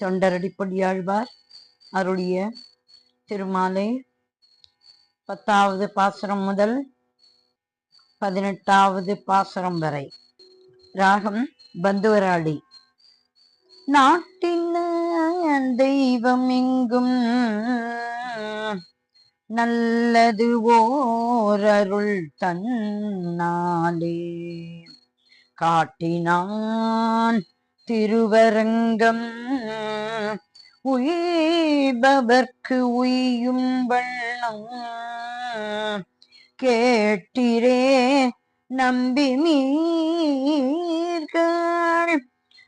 தொண்டரடிப்பொடியாழ்வார் அருளிய திருமாலை 10வது பாசுரம் முதல் 18வது பாசுரம் வரை. ராகம் பந்துவராளி. நாட்டின் தெய்வம் எங்கும் நல்லது ஓரருள் தன்னாலே காட்டினான் திருவரங்கம் உய்பவர்க்கு உய்யும் வண்ணம் கேட்டிரே நம்பி மீர்கள்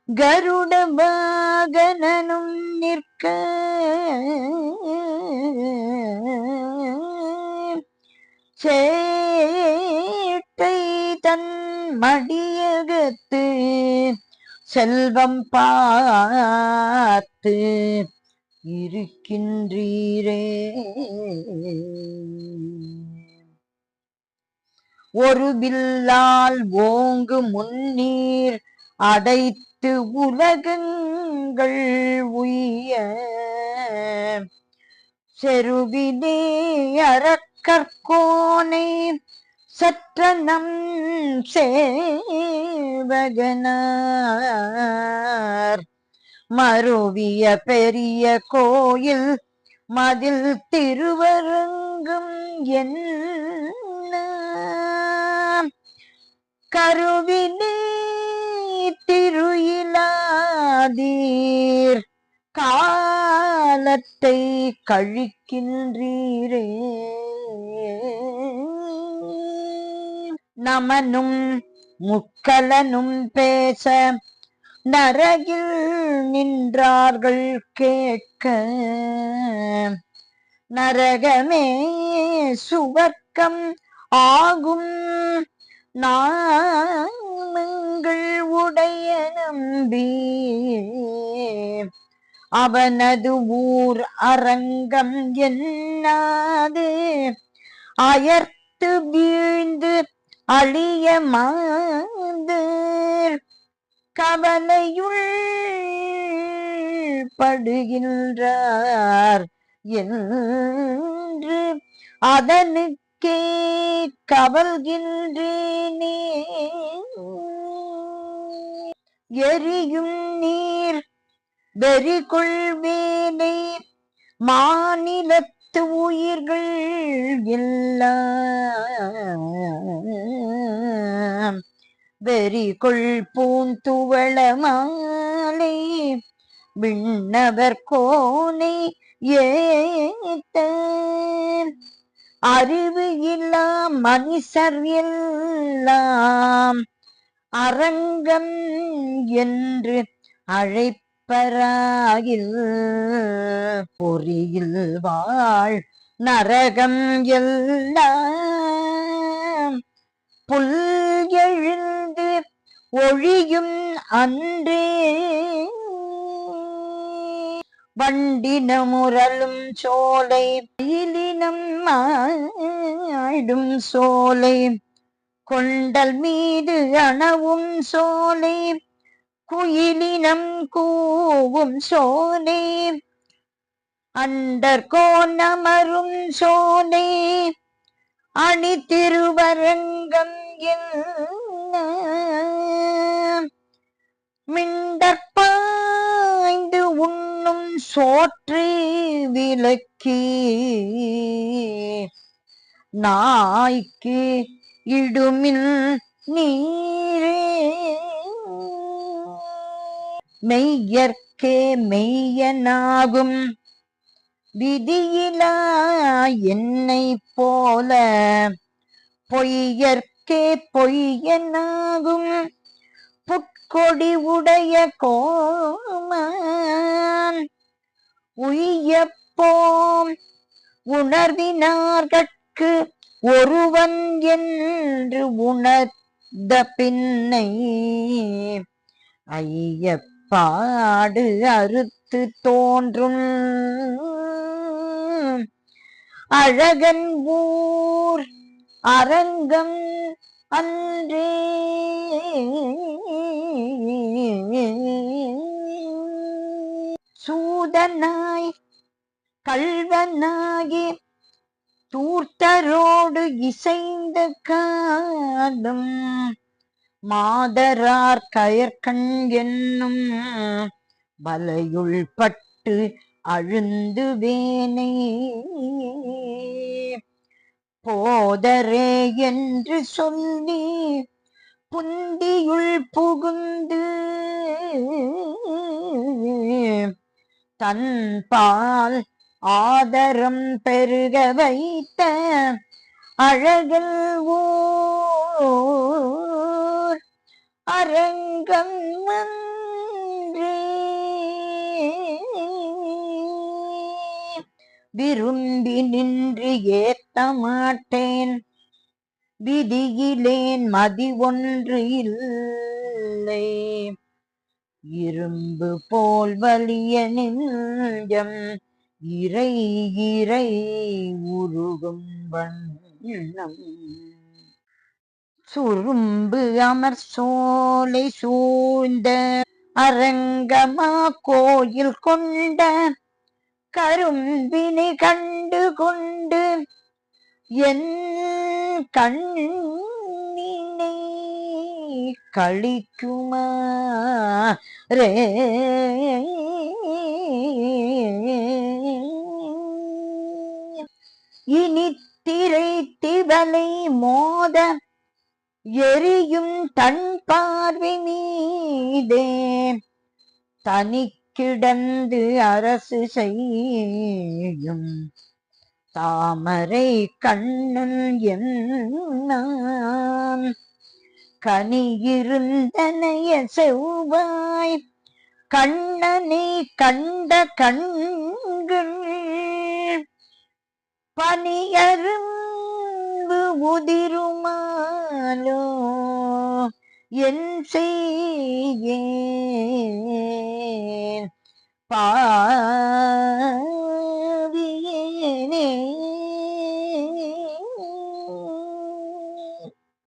கருட வாகனனும் நிற்க சேட்டை தன் மடியகத்து செல்வம் பார்த்து இருக்கின்றீரே. ஒரு வில்லால் ஓங்கு முன்னீர் அடைத்து உலகங்கள் உய்ய செருவினே அறக்கற்கோனை சற்றனம் சேவகனார் மருவிய பெரிய கோயில் மதில் திருவரங்கும் என்ன கருவினே திருயிலாதீர் காலத்தை கழிக்கின்றீரே. நமனும் முக்கலனும் பேச நரகில் நின்றார்கள் கேட்க நரகமே சுவர்க்கம் ஆகும் நாமங்கள் உடைய நம்பி அவனது ஊர் அரங்கம் என்னாது அயர்த்து வீழ்ந்து அழிய மாந்தர் கவலையுள் படுகின்றார் என்று அதனுக்கே கவல்கின்றேனே. எரியும் நீர் வெறி கொள்வேனை மாநிலத்து உயிர்கள் எல்லாம் வெறி கொள் பூந்துவள மாலை விண்ணவர் கோனை ஏத்த அறிவு இல்லா மனுஷர் எல்லாம் அரங்கம் என்று அழைப்பராகில் பொறியில் வாழ் நரகம் எல்லாம் புல் எழுந்து ஒழியும் அன்றே. வண்டினமுரலும் சோலை இலினம் ஆடும் சோலை கொண்டல் மீது அணவும் சோலை குயிலினம் கூவும் சோலை அண்டர்கோணமரும் சோலை அணி திருவரங்கம் மிண்டற்பாய்ந்து உண்ணும் சோற்று விலக்கி நாய்க்கு இடுமின் நீரே. மெய்யற்கே மெய்யனாகும் விதியிலா என்னை போல பொய்யற்கே பொய்யனாகும் புட்கொடி உடைய கோமான் உய்யப்போம் உணர்வினார்கட்கு ஒருவன் என்று உணர்ந்த பின்னை ஐயப்பாடு அறுத்து தோன்றும் அழகன் ஊர் அரங்கம் அன்றே. சூதனாய் கள்வனாகி தூர்த்தரோடு இசைந்த காலம் மாதரார் கயற்கண் என்னும் வலையுள் பட்டு அழுந்து வேனை போதரே என்று சொல்லி புந்தியுள் புகுந்து தன் பால் ஆதரம் பெருக வைத்த அழகல் ஊர் அரங்கம் நன்றே விரும்பி நின்று ஏத்த மாட்டேன் விதியிலேன் மதி ஒன்று இல்லை இரும்பு போல் வலிய நெஞ்சம் இறை இறை உருகும் வண்ணம் சுரும்பு அமர் சோலை சூழ்ந்த அரங்கமா கோயில் கொண்ட கரும்பினை கண்டு கொண்டு என் கண்ணினை கழிக்குமா ரே இனி திரை திவலை மோத எரியும் தன் பார்வை மீதே தனி கிடந்து அரசு செய்யும் தாமரை கண்ணன் என்னான் கனியிருந்தனைய செவ்வாய் கண்ணனை கண்ட கண்கள் பனியரும்பு உதிருமாலோ என் செய்யேன்